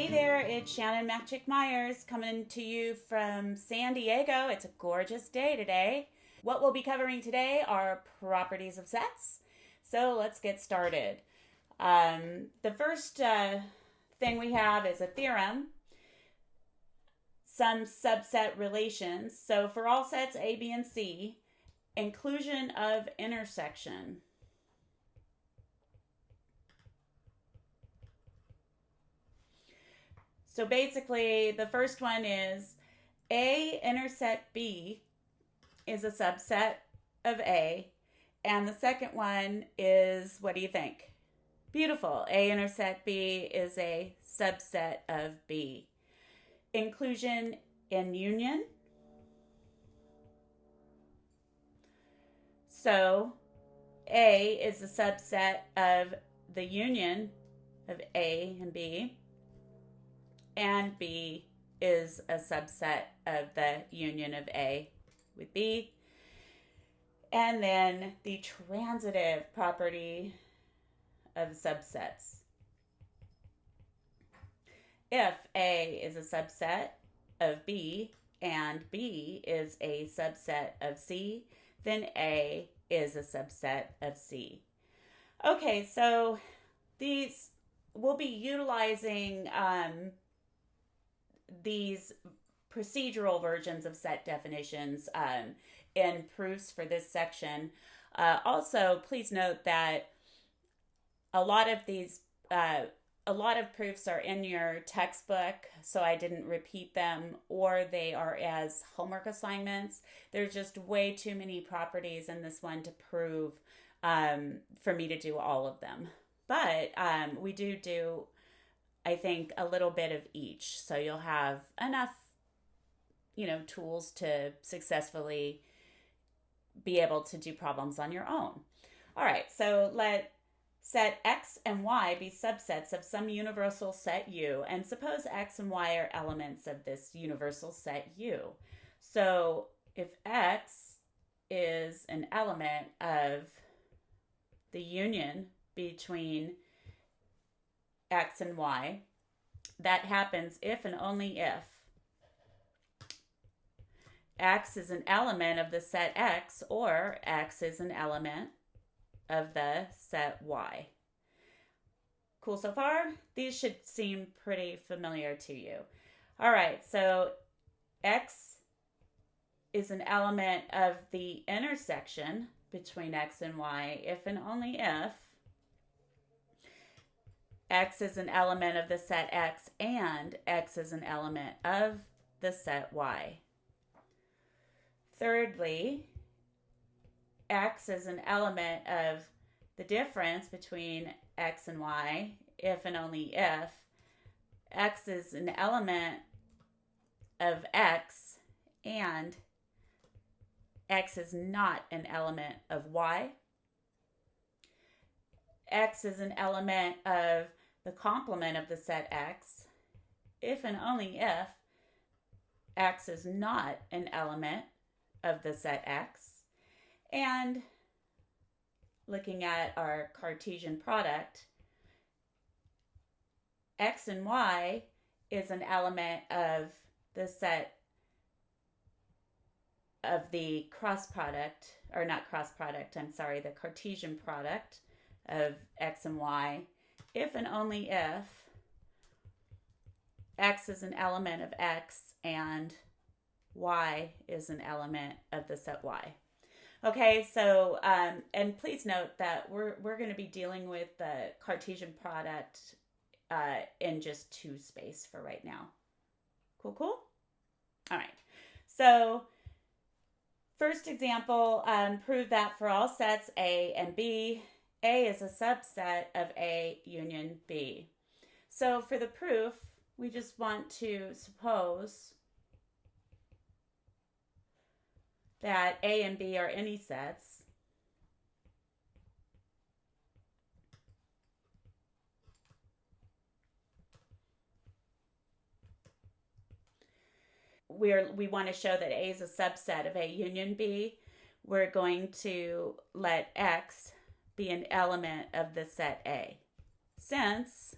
Hey there, it's Shannon Magic Myers coming to you from San Diego. It's a gorgeous day today. What we'll be covering today are properties of sets. So let's get started. The first thing we have is a theorem, some subset relations. So for all sets A, B, and C, inclusion of intersection. So basically, the first one is A intersect B is a subset of A. And the second one is, what do you think? Beautiful. A intersect B is a subset of B. Inclusion in union. So A is a subset of the union of A and B. And B is a subset of the union of A with B. And then the transitive property of subsets. If A is a subset of B and B is a subset of C, then A is a subset of C. Okay, so these we'll be utilizing these procedural versions of set definitions in proofs for this section. Also, please note that a lot of proofs are in your textbook, so I didn't repeat them, or they are as homework assignments. There's just way too many properties in this one to prove for me to do all of them. But we do I think a little bit of each, so you'll have enough tools to successfully be able to do problems on your own. All right, so let set X and Y be subsets of some universal set U, and suppose X and Y are elements of this universal set U. So if X is an element of the union between X and Y, that happens if and only if X is an element of the set X or X is an element of the set Y. Cool so far? These should seem pretty familiar to you. All right, so X is an element of the intersection between X and Y if and only if X is an element of the set X and X is an element of the set Y. Thirdly, X is an element of the difference between X and Y if and only if X is an element of X and X is not an element of Y. X is an element of the complement of the set X if and only if X is not an element of the set X. And looking at our Cartesian product, X and Y is an element of the set of the cross product, or not cross product, I'm sorry, the Cartesian product of X and Y if and only if X is an element of X and Y is an element of the set Y. Okay, so, and please note that we're going to be dealing with the Cartesian product in just two space for right now. Cool? All right, so first example, prove that for all sets A and B, A is a subset of A union B. So for the proof, we just want to suppose that A and B are any sets we want to show that A is a subset of A union B. We're going to let X be an element of the set A. Since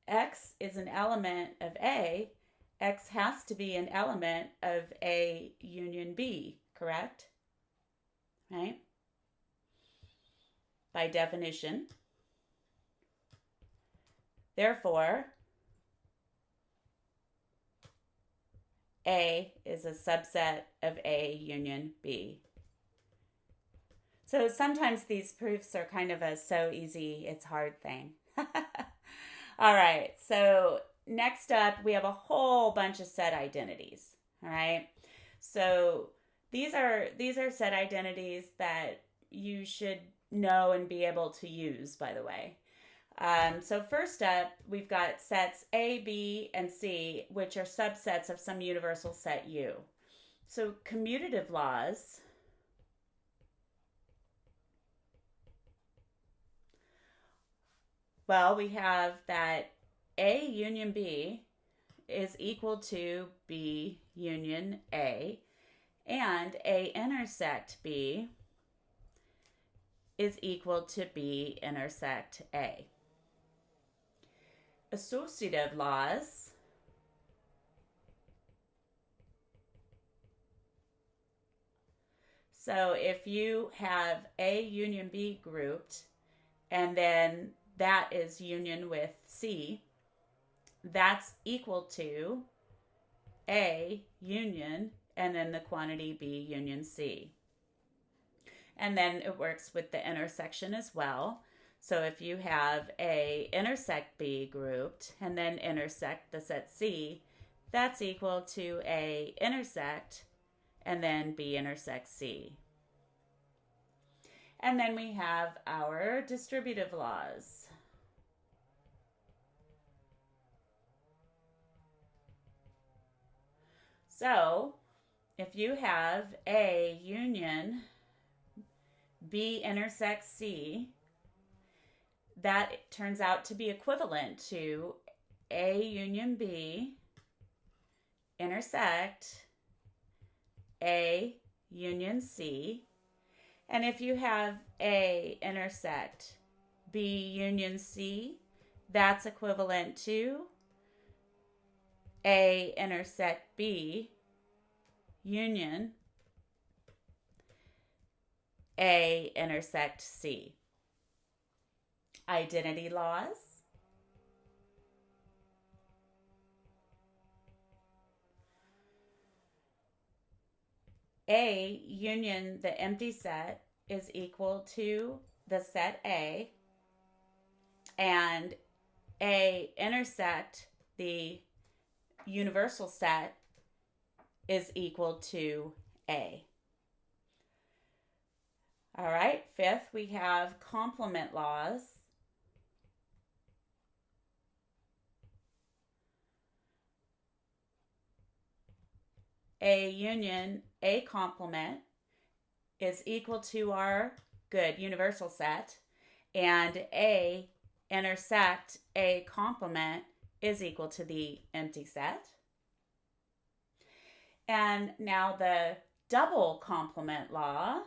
X is an element of A, X has to be an element of A union B, correct? Right? By definition. Therefore, A is a subset of A union B. So sometimes these proofs are kind of a so easy, it's hard thing. All right, so next up, we have a whole bunch of set identities. All right, so these are set identities that you should know and be able to use, by the way. So first up, we've got sets A, B, and C, which are subsets of some universal set U. So commutative laws well, we have that A union B is equal to B union A, and A intersect B is equal to B intersect A. Associative laws so if you have A union B grouped and then that is union with C, that's equal to A union and then the quantity B union C. And then it works with the intersection as well. So if you have A intersect B grouped and then intersect the set C, that's equal to A intersect and then B intersect C. And then we have our distributive laws. So if you have A union B intersects C, that turns out to be equivalent to A union B intersect A union C. And if you have A intersect B union C, that's equivalent to A intersect B union A intersect C. Identity laws. A union the empty set is equal to the set A, and A intersect the universal set is equal to A. All right, fifth, we have complement laws. A union A complement is equal to our good universal set, and A intersect A complement is equal to the empty set. And now the double complement law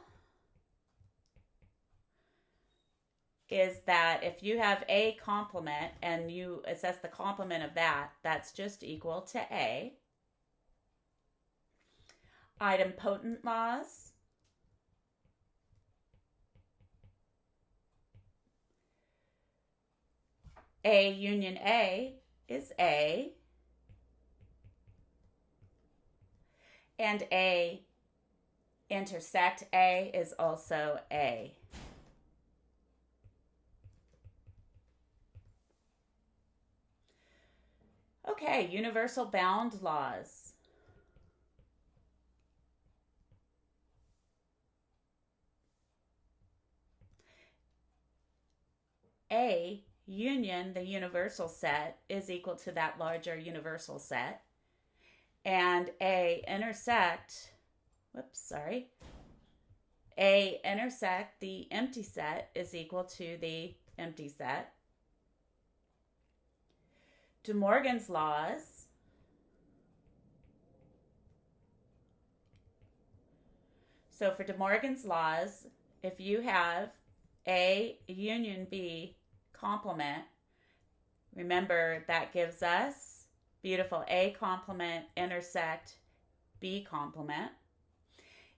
is that if you have A complement and you assess the complement of that, that's just equal to A. Idempotent laws. A union A is A, and A intersect A is also A. Okay, universal bound laws. A union the universal set is equal to that larger universal set, and A intersect A intersect the empty set is equal to the empty set. De Morgan's laws. So for De Morgan's laws, if you have A union B complement, Remember, that gives us beautiful A complement intersect B complement.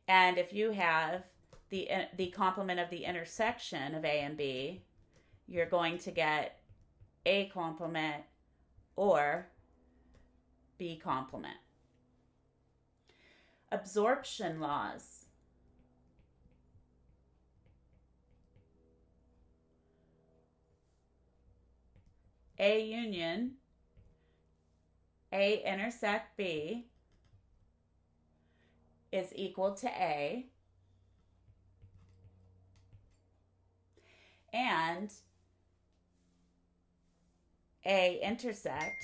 And if you have the complement of the intersection of A and B, you're going to get A complement or B complement. Absorption laws. A union, A intersect B is equal to A, and A intersect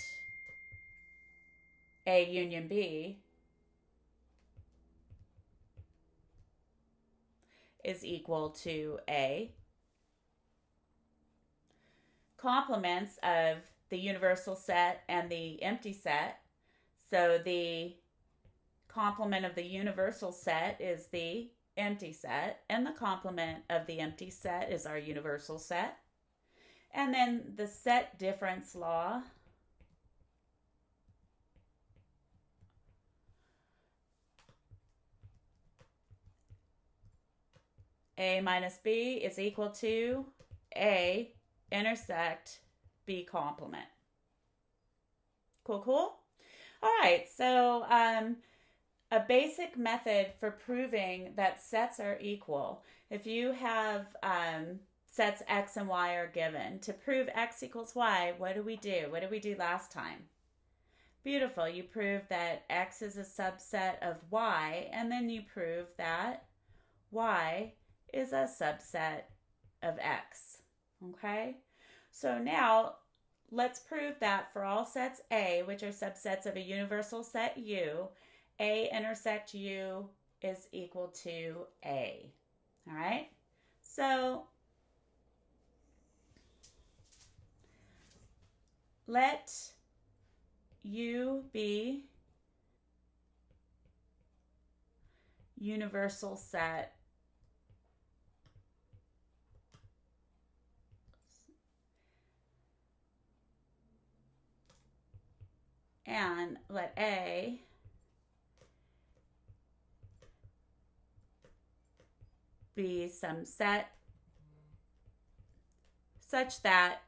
A union B is equal to A. Complements of the universal set and the empty set. So the complement of the universal set is the empty set, and the complement of the empty set is our universal set. And then the set difference law. A minus B is equal to A intersect B complement. Cool, cool? All right, so a basic method for proving that sets are equal. If you have sets X and Y are given, to prove X equals Y, what do we do? What did we do last time? Beautiful. You prove that X is a subset of Y, and then you prove that Y is a subset of X. Okay? So now let's prove that for all sets A, which are subsets of a universal set U, A intersect U is equal to A. All right? So let U be universal set and let A be some set such that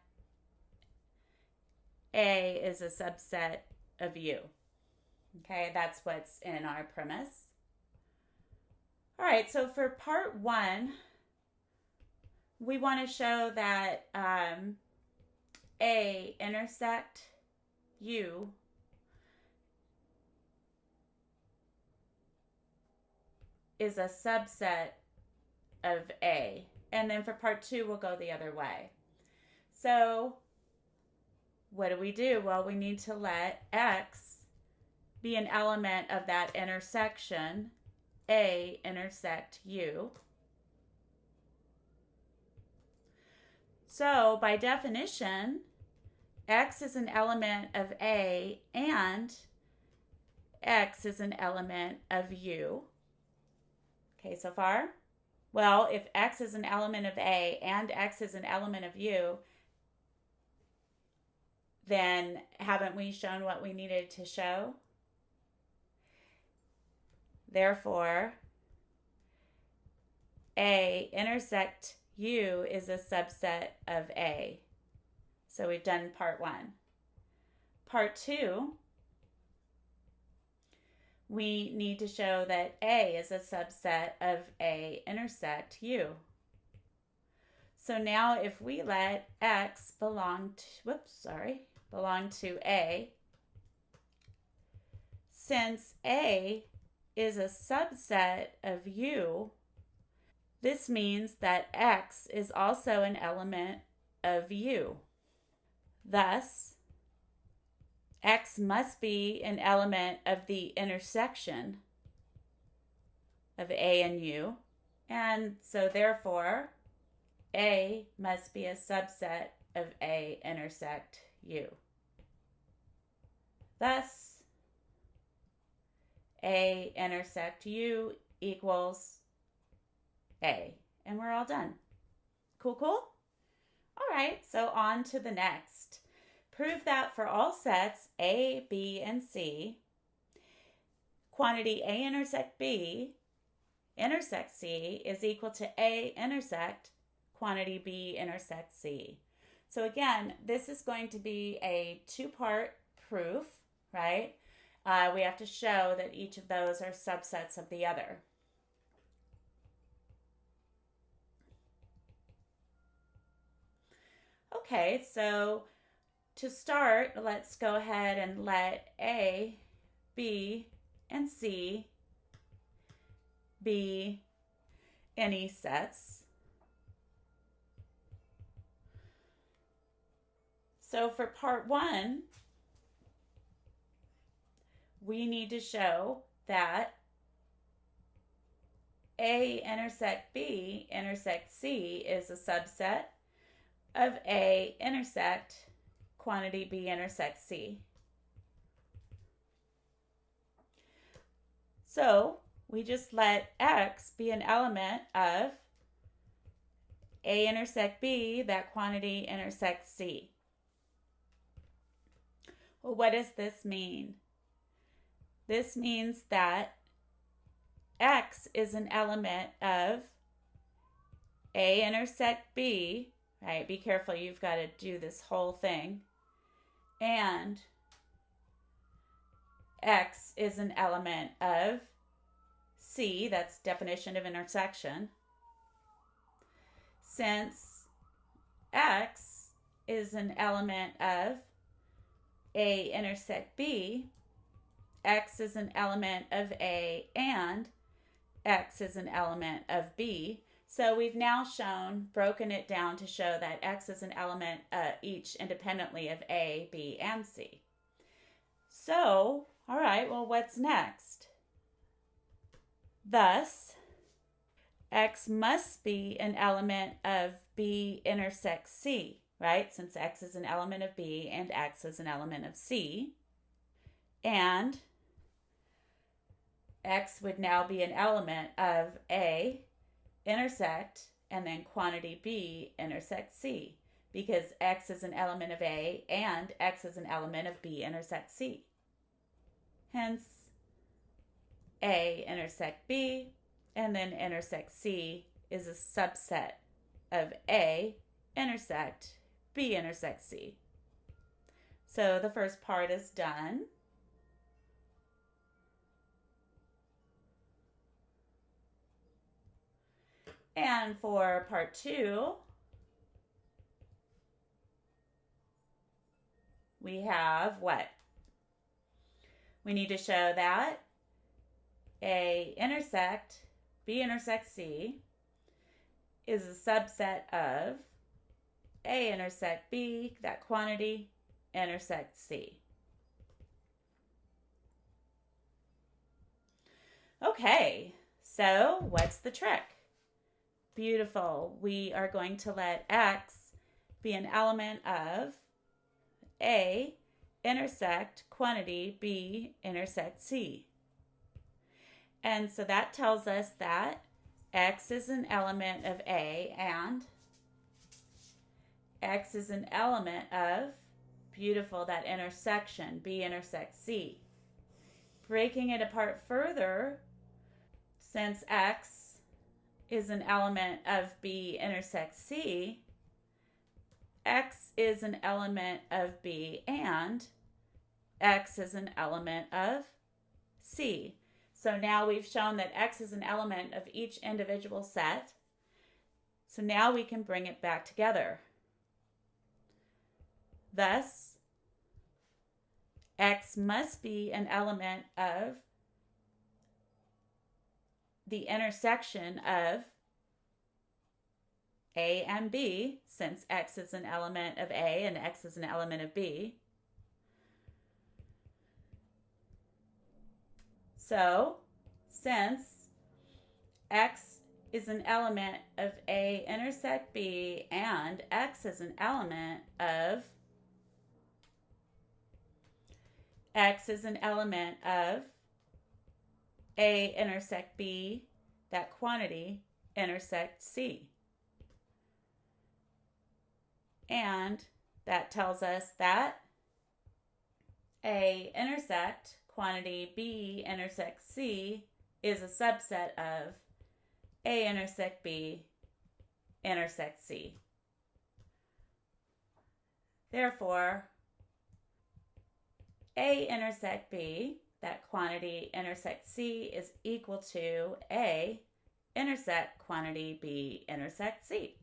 A is a subset of U. Okay, that's what's in our premise. All right, so for part one, we want to show that A intersect U is a subset of A. And then for part two, we'll go the other way. So what do? Well, we need to let X be an element of that intersection, A intersect U. So by definition, X is an element of A and X is an element of U. Okay, so far? Well, if X is an element of A and X is an element of U, then haven't we shown what we needed to show? Therefore, A intersect U is a subset of A. So we've done part one. Part two, we need to show that A is a subset of A intersect U. So now if we let X belong to A, since A is a subset of U, this means that X is also an element of U. Thus, X must be an element of the intersection of A and U, and so therefore, A must be a subset of A intersect U. Thus, A intersect U equals A. And we're all done. Cool, cool? All right, so on to the next. prove that for all sets A, B, and C, quantity A intersect B intersect C is equal to A intersect quantity B intersect C. So again, this is going to be a two-part proof, right? We have to show that each of those are subsets of the other. Okay, so to start, let's go ahead and let A, B, and C be any sets. So for part one, we need to show that A intersect B intersect C is a subset of A intersect quantity B intersect C. So we just let X be an element of A intersect B, that quantity intersects C. Well, what does this mean? This means that X is an element of A intersect B, right? Be careful, you've got to do this whole thing. And X is an element of C, that's definition of intersection. Since X is an element of A intersect B, X is an element of A and X is an element of B. So we've now broken it down to show that X is an element each independently of A, B, and C. So, all right, well, what's next? Thus, X must be an element of B intersects C, right? Since X is an element of B and X is an element of C. And X would now be an element of A intersect and then quantity B intersect C, because X is an element of A and X is an element of B intersect C. Hence, A intersect B and then intersect C is a subset of A intersect B intersect C. So the first part is done. And for part two, we have what? We need to show that A intersect B intersect C is a subset of A intersect B, that quantity, intersect C. Okay, so what's the trick? Beautiful. We are going to let X be an element of A intersect quantity B intersect C. And so that tells us that X is an element of A and X is an element of, beautiful, that intersection, B intersects C. Breaking it apart further, since X is an element of B intersects C, X is an element of B and X is an element of C. So now we've shown that X is an element of each individual set. So now we can bring it back together. Thus, X must be an element of the intersection of A and B, since X is an element of A and X is an element of B. So, since X is an element of A intersect B and X is an element of A intersect B, that quantity intersects C. And that tells us that A intersect quantity B intersect C is a subset of A intersect B intersect C. Therefore, A intersect B, that quantity intersect C, is equal to A intersect quantity B intersect C.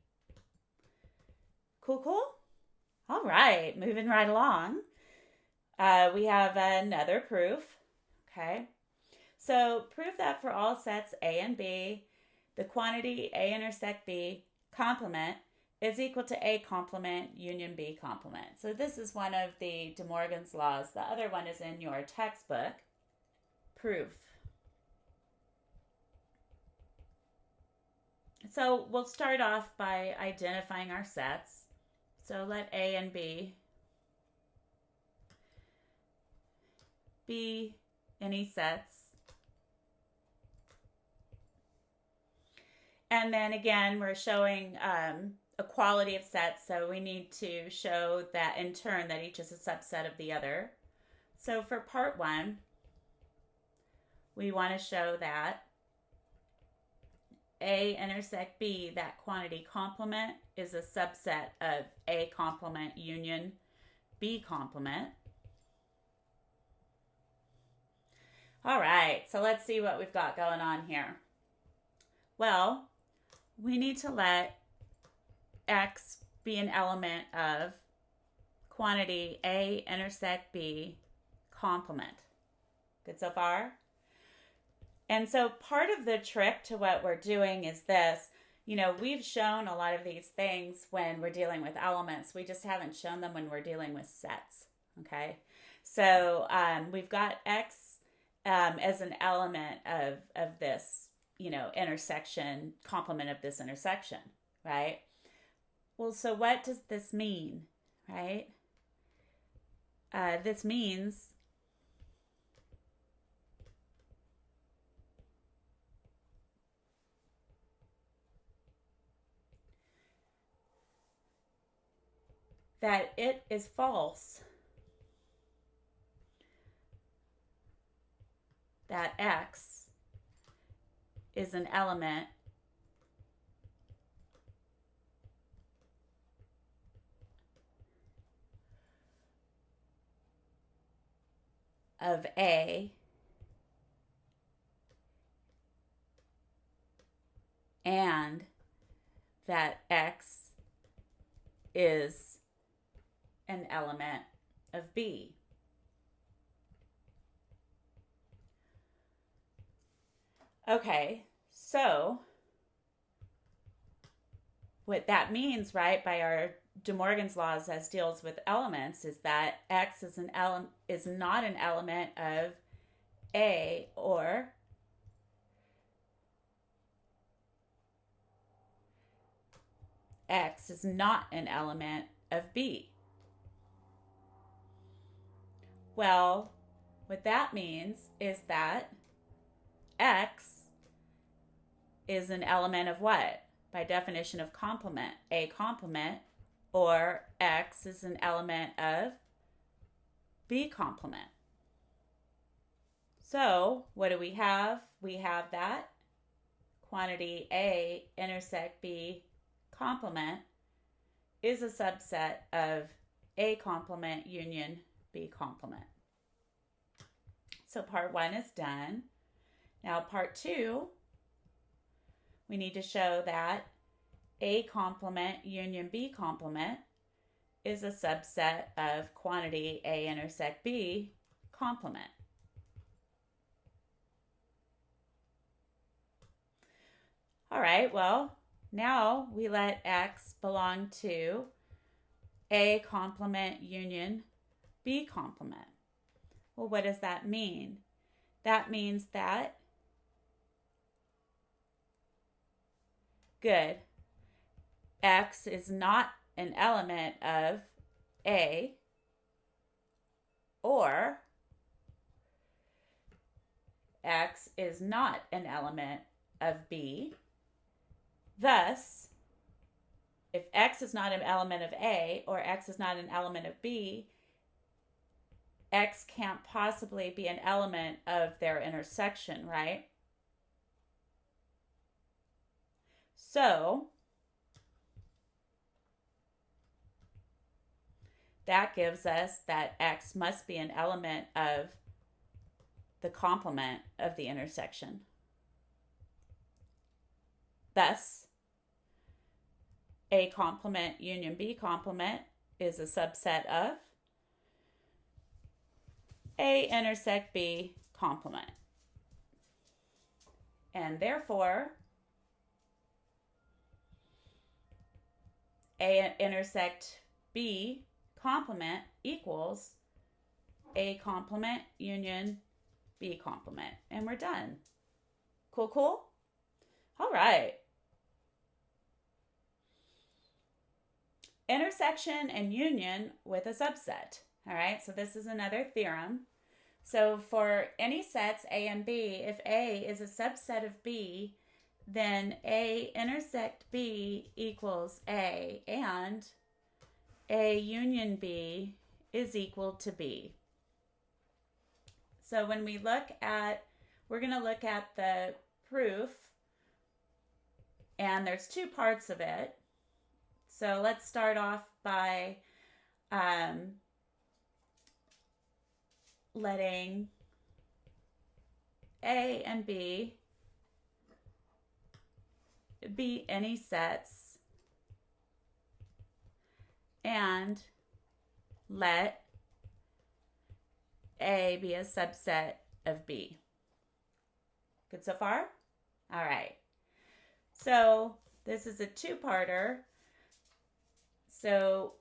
Cool, cool? All right, moving right along. We have another proof. Okay, so prove that for all sets A and B, the quantity A intersect B complement is equal to A complement union B complement. So this is one of the De Morgan's laws. The other one is in your textbook. Proof. So we'll start off by identifying our sets. So let A and B be any sets. And then again, we're showing equality of sets, so we need to show that in turn that each is a subset of the other. So for part 1, we want to show that A intersect B, that quantity complement, is a subset of A complement union B complement. All right, so let's see what we've got going on here. Well, we need to let X be an element of quantity A intersect B complement. Good so far? And so part of the trick to what we're doing is this. You know, we've shown a lot of these things when we're dealing with elements. We just haven't shown them when we're dealing with sets. Okay? So we've got X as an element of this, you know, intersection, complement of this intersection, right? Well, so what does this mean, right? This means that it is false that X is an element of A and that X is an element of B. Okay, so what that means, right, by our De Morgan's laws as deals with elements, is that X is not an element of A, or X is not an element of B. Well, what that means is that X is an element of what? By definition of complement, A complement, or X is an element of B complement. So what do we have? We have that quantity A intersect B complement is a subset of A complement union B complement. So part 1 is done. Now part 2, we need to show that A complement union B complement is a subset of quantity A intersect B complement. All right, well, now we let X belong to A complement union B complement. Well, what does that mean? That means that, good, X is not an element of A, or X is not an element of B. Thus, if X is not an element of A or X is not an element of B, X can't possibly be an element of their intersection, right? So that gives us that X must be an element of the complement of the intersection. Thus, A complement union B complement is a subset of A intersect B complement. And therefore, A intersect B complement equals A complement union B complement. And we're done. Cool, cool? All right. Intersection and union with a subset. All right, so this is another theorem. So for any sets A and B, if A is a subset of B, then A intersect B equals A, and A union B is equal to B. So when we're going to look at the proof, and there's two parts of it. So let's start off by letting A and B be any sets and let A be a subset of B. Good so far? All right. So this is a two-parter. So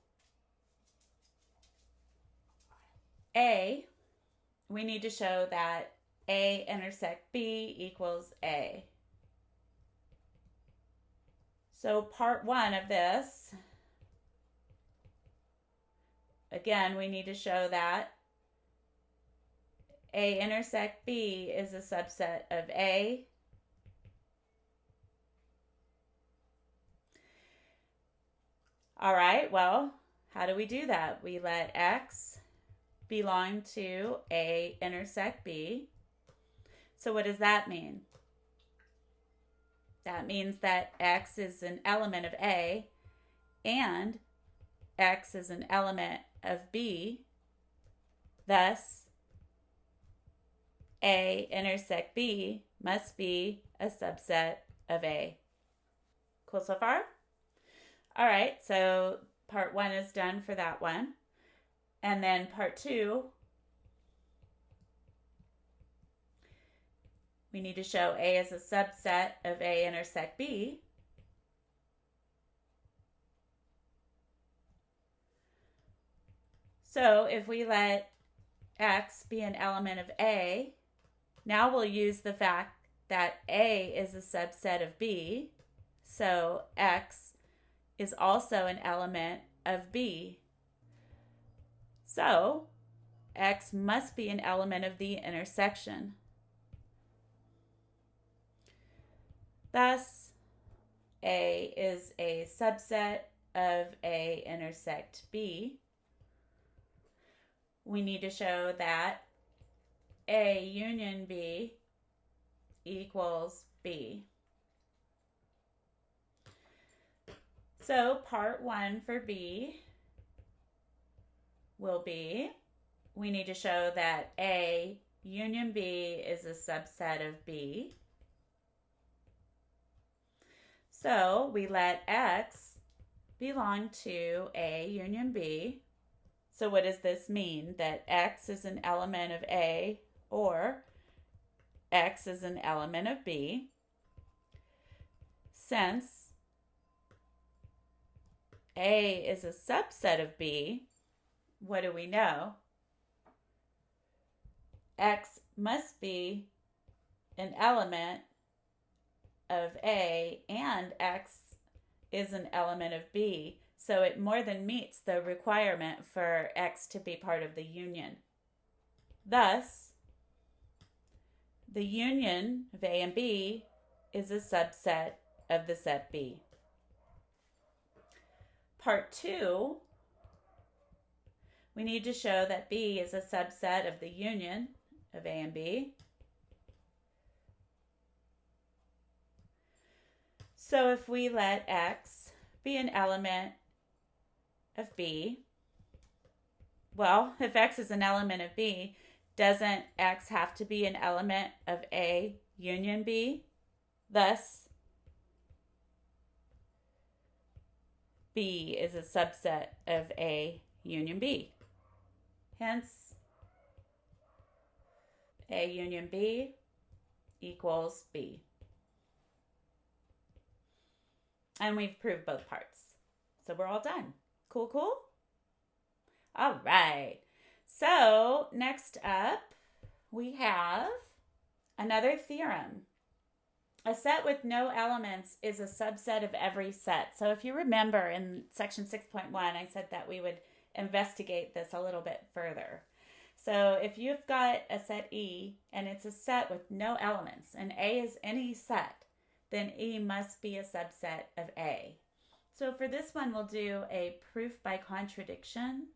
A, we need to show that A intersect B equals A. So part one of this, again, we need to show that A intersect B is a subset of A. All right, well, how do we do that? We let X belong to A intersect B. So what does that mean? That means that X is an element of A and X is an element of B. Thus, A intersect B must be a subset of A. Cool so far? All right, so part one is done for that one. And then part two, we need to show A is a subset of A intersect B. So if we let X be an element of A, now we'll use the fact that A is a subset of B. So X is also an element of B. So X must be an element of the intersection. Thus, A is a subset of A intersect B. We need to show that A union B equals B. So part one for B will be, we need to show that A union B is a subset of B. So we let X belong to A union B. So what does this mean? That X is an element of A or X is an element of B. Since A is a subset of B, what do we know? X must be an element of A and X is an element of B. So it more than meets the requirement for X to be part of the union. Thus, the union of A and B is a subset of the set B. Part two, we need to show that B is a subset of the union of A and B. So if we let X be an element of B, well, if X is an element of B, doesn't X have to be an element of A union B? Thus, B is a subset of A union B. Hence, A union B equals B. And we've proved both parts. So we're all done. Cool, cool? All right. So next up, we have another theorem. A set with no elements is a subset of every set. So if you remember in section 6.1, I said that we would investigate this a little bit further. So if you've got a set E and it's a set with no elements and A is any set, then E must be a subset of A. So for this one, we'll do a proof by contradiction.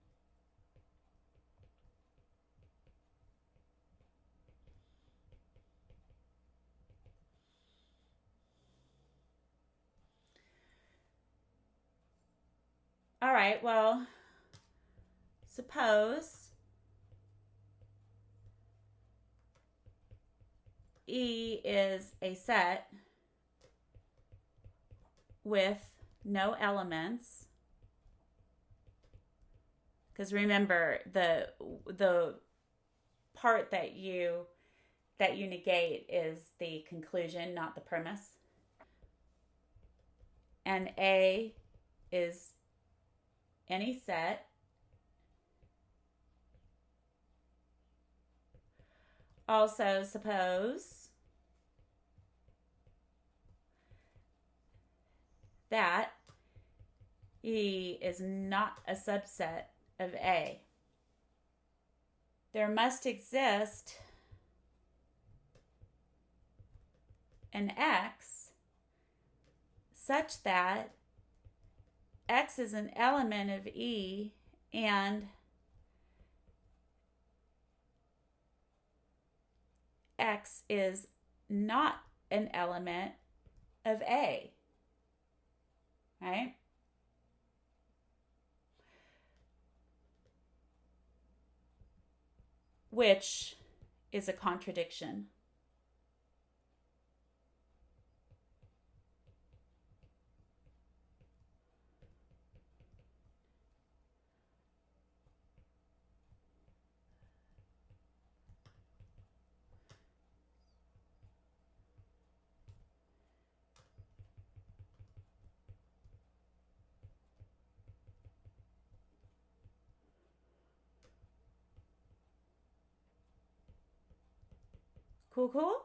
All right, well, suppose E is a set with no elements, because remember the part that you negate is the conclusion, not the premise. And A is any set also suppose that E is not a subset of A. There must exist an X such that X is an element of E and X is not an element of A, right? Which is a contradiction. Cool, cool?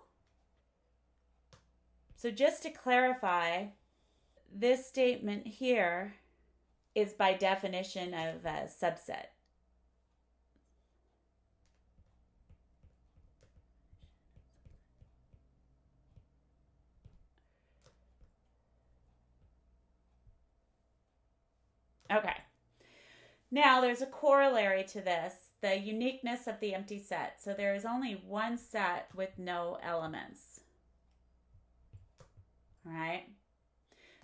So just to clarify, this statement here is by definition of a subset. Okay. Now there's a corollary to this, the uniqueness of the empty set. So there is only one set with no elements. All right.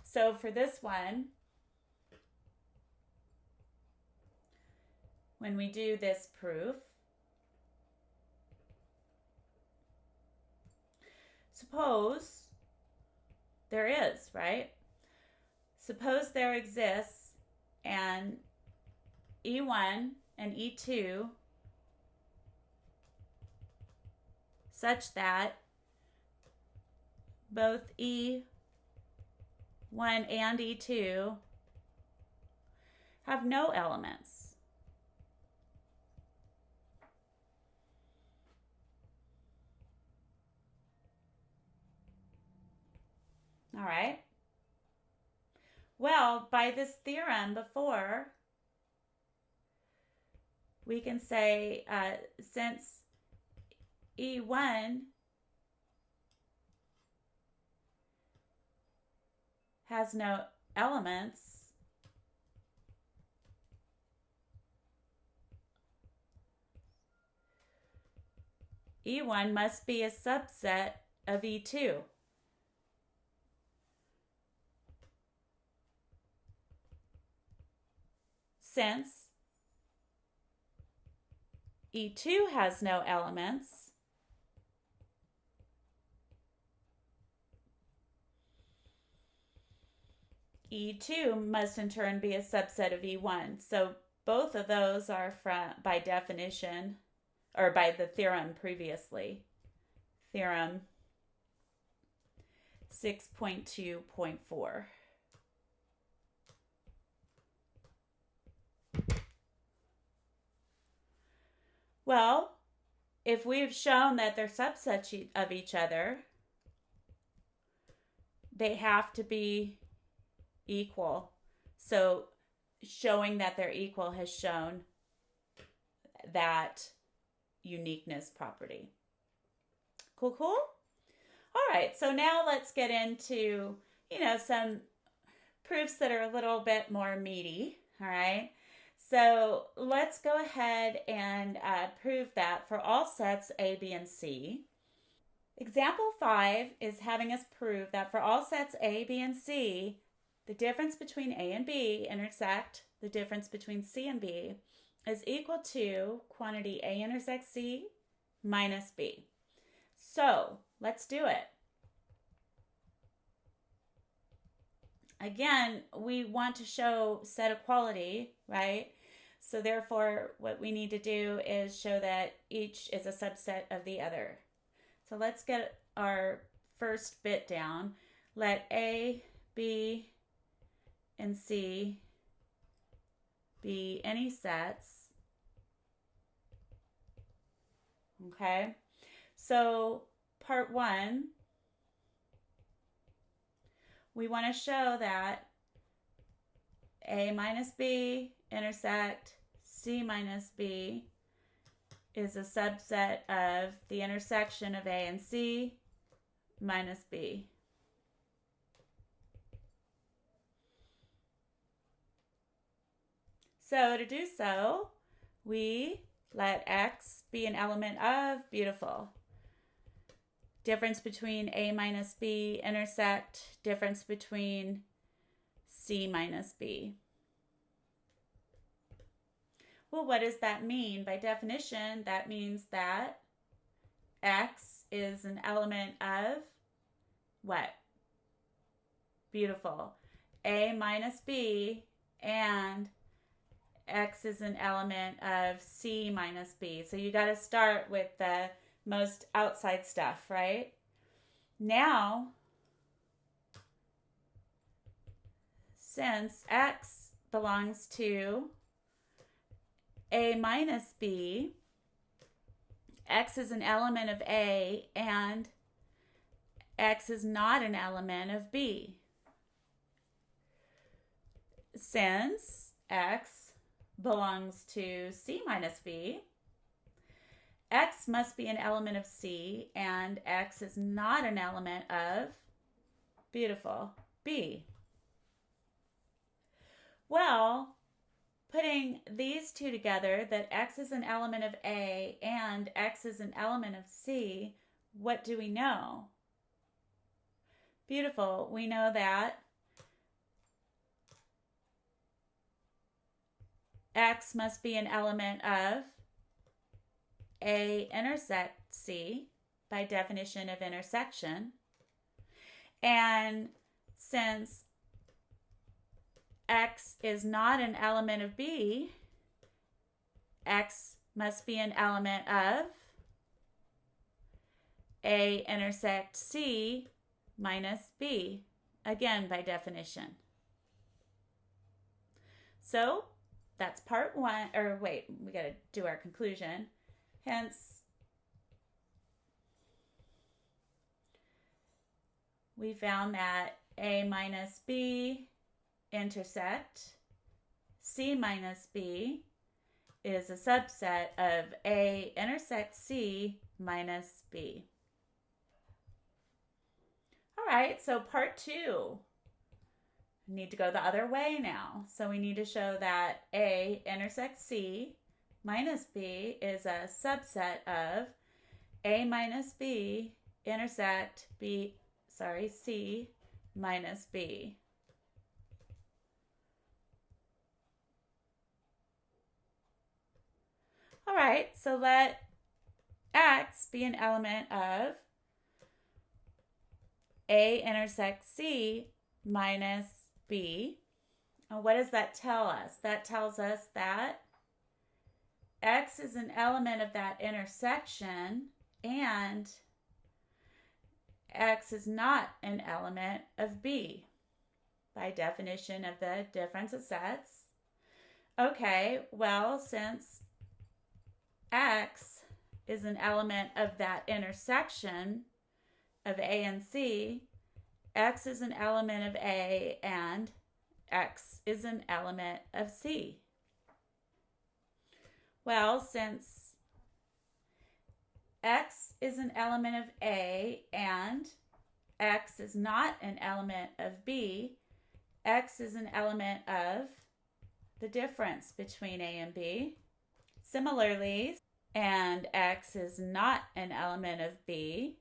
So for this one, when we do this proof, suppose there is, right? Suppose there exists an E1 and E2 such that both E1 and E2 have no elements. All right. Well, by this theorem before, we can say since E1 has no elements, E1 must be a subset of E2. Since E2 has no elements, E2 must in turn be a subset of E1. So both of those are by definition, or by the theorem previously. Theorem 6.2.4. Well, if we've shown that they're subsets of each other, they have to be equal. So showing that they're equal has shown that uniqueness property. Cool. All right, so now let's get into, some proofs that are a little bit more meaty. All right, so let's go ahead and prove that for all sets A, B, and C. Example 5 is having us prove that for all sets A, B, and C, the difference between A and B intersect the difference between C and B is equal to quantity A intersects C minus B. So let's do it. Again, we want to show set equality, right? So therefore, what we need to do is show that each is a subset of the other. So let's get our first bit down. Let A, B, and C be any sets. Okay, so part 1, we want to show that A minus B intersect C minus B is a subset of the intersection of A and C minus B. So to do so, we let X be an element of, beautiful, difference between A minus B intersect difference between C minus B. Well, what does that mean? By definition, that means that X is an element of what? Beautiful. A minus B, and X is an element of C minus B. So you got to start with the most outside stuff, right? Now, since X belongs to A minus B, X is an element of A, and X is not an element of B. Since X belongs to C minus B, X must be an element of C, and X is not an element of, beautiful, B. Well, putting these two together, that X is an element of A and X is an element of C, what do we know? Beautiful. We know that X must be an element of A intersect C by definition of intersection. And since X is not an element of B, X must be an element of A intersect C minus B, again by definition. So that's part 1, or wait, we got to do our conclusion. Hence, we found that A minus B intersect C minus B is a subset of A intersect C minus B. All right, so part 2. We need to go the other way now. So we need to show that A intersects C minus B is a subset of A minus B intersect C minus B. All right, so let X be an element of A intersect C minus B. And what does that tell us? That tells us that X is an element of that intersection and X is not an element of B by definition of the difference of sets. Okay, well, since X is an element of that intersection of A and C, X is an element of A and X is an element of C. Well, since X is an element of A and X is not an element of B, X is an element of the difference between A and B. Similarly, and X is not an element of B,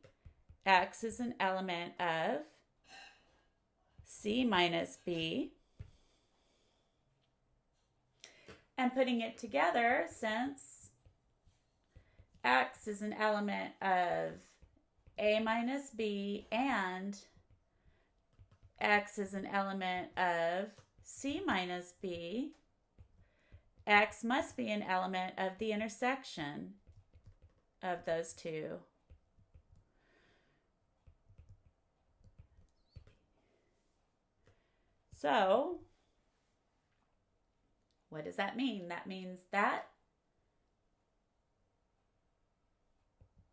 X is an element of C minus B. And putting it together, since X is an element of A minus B and X is an element of C minus B, X must be an element of the intersection of those two. So, what does that mean? That means that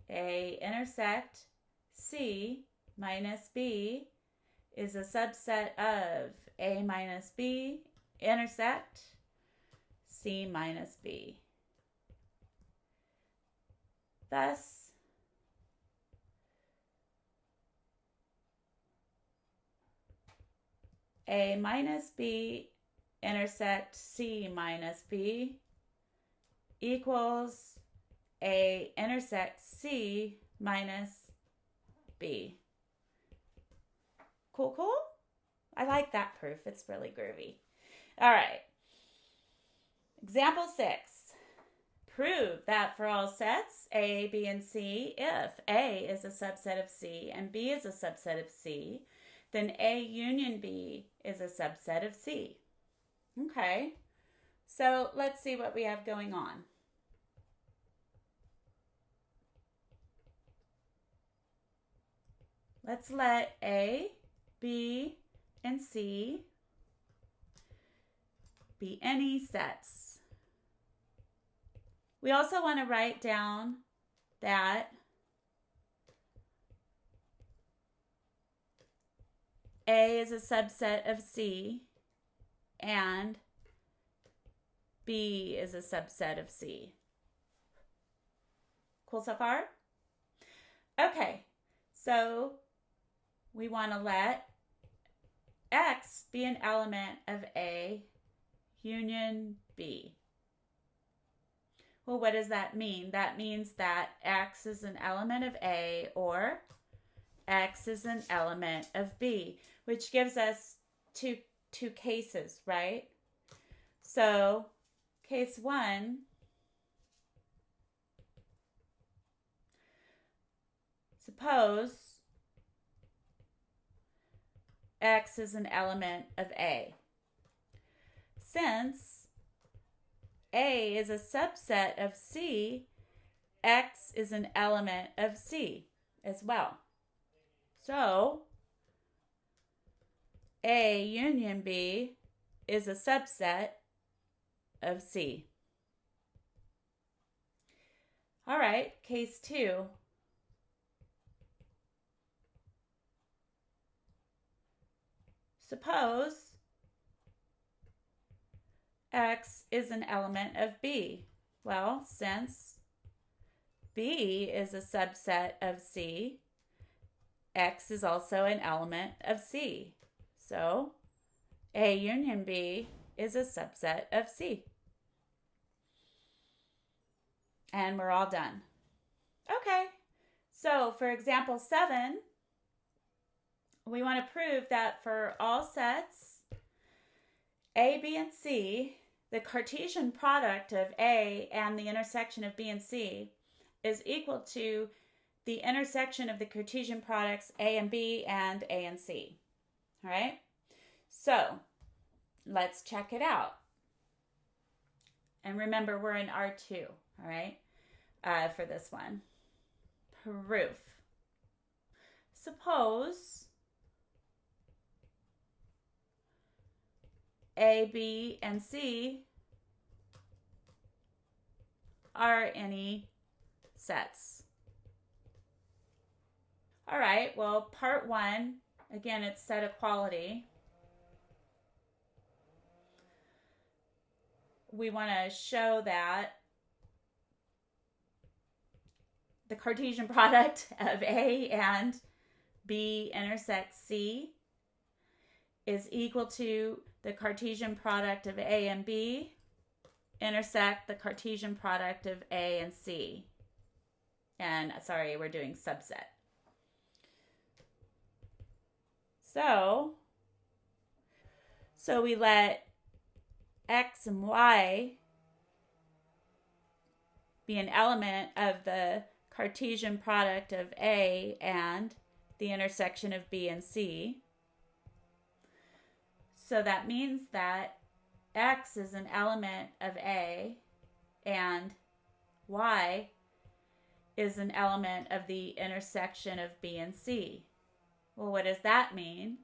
A intersect C minus B is a subset of A minus B intersect C minus B. Thus, A minus B intersect C minus B equals A intersect C minus B. Cool, cool? I like that proof. It's really groovy. All right. Example 6. Prove that for all sets A, B, and C, if A is a subset of C and B is a subset of C, then A union B is a subset of C. Okay, so let's see what we have going on. Let's let A, B, and C be any sets. We also want to write down that A is a subset of C and B is a subset of C. Cool so far? Okay, so we want to let X be an element of A union B. Well, what does that mean? That means that X is an element of A or X is an element of B, which gives us two cases, right? So, case 1, suppose X is an element of A. Since A is a subset of C, X is an element of C as well. So, A union B is a subset of C. All right, case 2. Suppose X is an element of B. Well, since B is a subset of C, X is also an element of C. So, A union B is a subset of C. And we're all done. Okay, So for example 7, we want to prove that for all sets A, B, and C, the Cartesian product of A and the intersection of B and C is equal to the intersection of the Cartesian products A and B and A and C. All right? So let's check it out. And remember, we're in R2, all right, for this one. Proof. Suppose A, B, and C are any sets. All right, well, part 1, again, it's set equality. We want to show that the Cartesian product of A and B intersect C is equal to the Cartesian product of A and B intersect the Cartesian product of A and C. And sorry, we're doing subset. So we let X and Y be an element of the Cartesian product of A and the intersection of B and C. So that means that X is an element of A and Y is an element of the intersection of B and C. Well, what does that mean?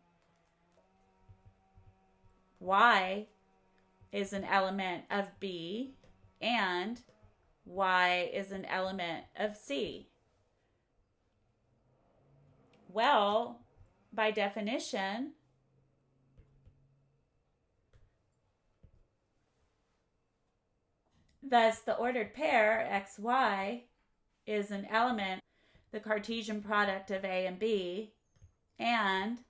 Y is an element of B and Y is an element of C. Well, by definition, thus the ordered pair XY is an element, the Cartesian product of A and B, and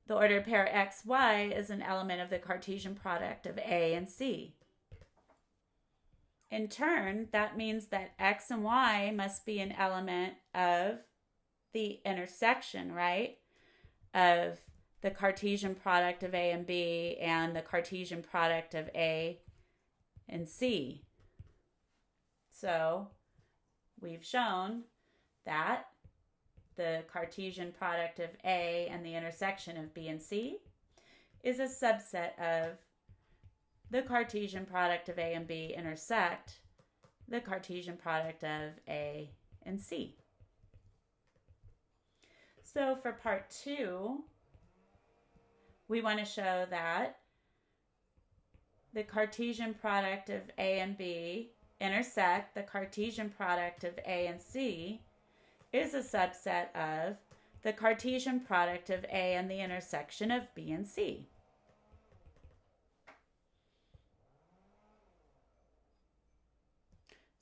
the ordered pair XY is an element of the Cartesian product of A and C. In turn, that means that X and Y must be an element of the intersection, right? Of the Cartesian product of A and B and the Cartesian product of A and C. So we've shown that the Cartesian product of A and the intersection of B and C is a subset of the Cartesian product of A and B intersect the Cartesian product of A and C. So for part 2, we want to show that the Cartesian product of A and B intersect the Cartesian product of A and C is a subset of the Cartesian product of A and the intersection of B and C.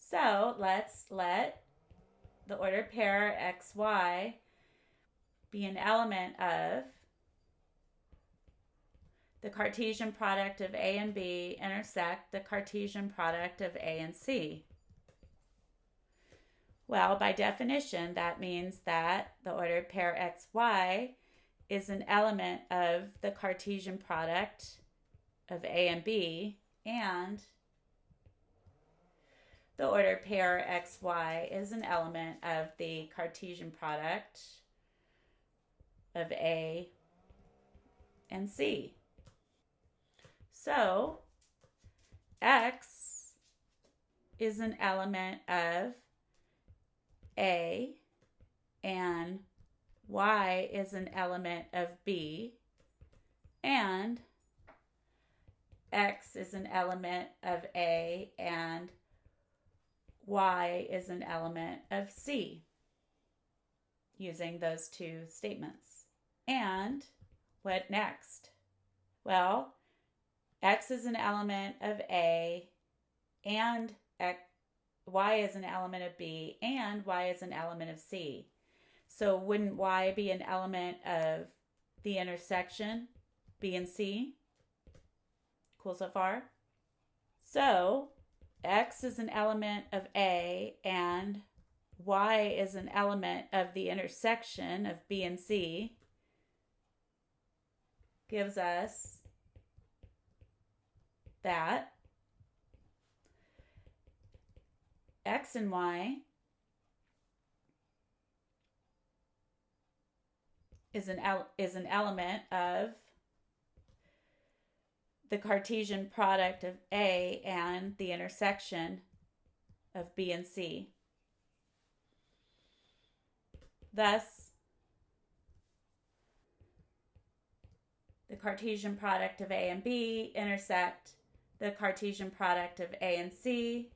So let's let the ordered pair XY be an element of the Cartesian product of A and B intersect the Cartesian product of A and C. Well, by definition, that means that the ordered pair XY is an element of the Cartesian product of A and B, and the ordered pair XY is an element of the Cartesian product of A and C. So X is an element of A and Y is an element of B, and X is an element of A and Y is an element of C, using those two statements. And what next? Well, X is an element of A and Y is an element of B and Y is an element of C. So wouldn't Y be an element of the intersection B and C? Cool so far? So X is an element of A and y is an element of the intersection of B and C gives us that x and y is an element of the Cartesian product of A and the intersection of B and C. Thus, the Cartesian product of A and B intersect the Cartesian product of A and C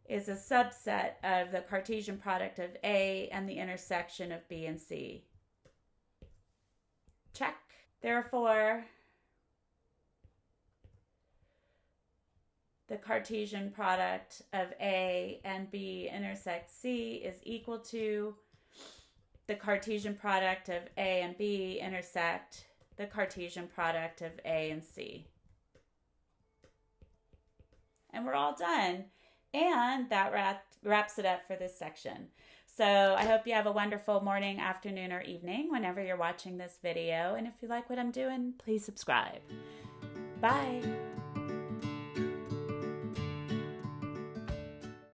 is a subset of the Cartesian product of A and the intersection of B and C. Check. Therefore, the Cartesian product of A and B intersect C is equal to the Cartesian product of A and B intersect the Cartesian product of A and C. And we're all done. And that wraps it up for this section. So I hope you have a wonderful morning, afternoon, or evening whenever you're watching this video. And if you like what I'm doing, please subscribe. Bye.